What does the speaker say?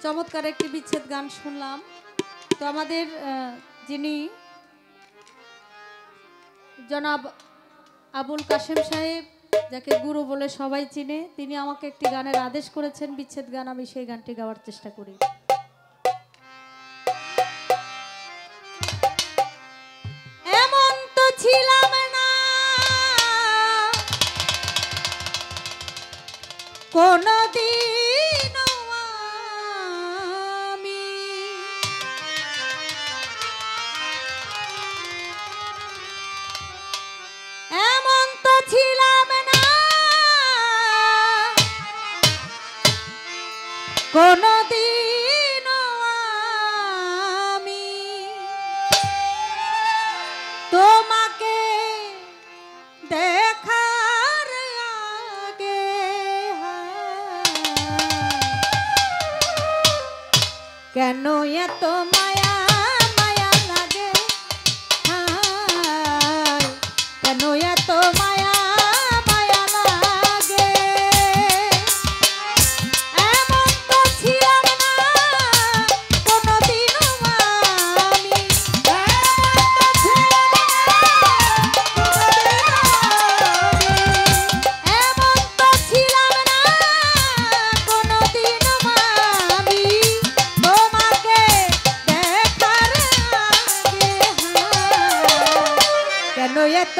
চমৎকার একটি বিচ্ছেদ গান শুনলাম। তো আমাদের যিনি জনাব আবুল কাশেম সাহেব, যাকে গুরু বলে সবাই চিনে, তিনি আমাকে একটি গানের আদেশ করেছেন, বিচ্ছেদ গান। আমি সেই গানটি গাওয়ার চেষ্টা করি। এমন তো ছিলাম না কোনদিন আমি, এমন তো ছিলাম না কোনদিন আমি, তোমাকে দেখার আগে কেন এত মায়া মায়া লাগে, কেন এত মায়া মায়া লাগে। এমন তো ছিলাম না কোনদিন আমি, এমন তো ছিলাম না কোনদিন আমি, তোমাকে দেখার আগে কেন এত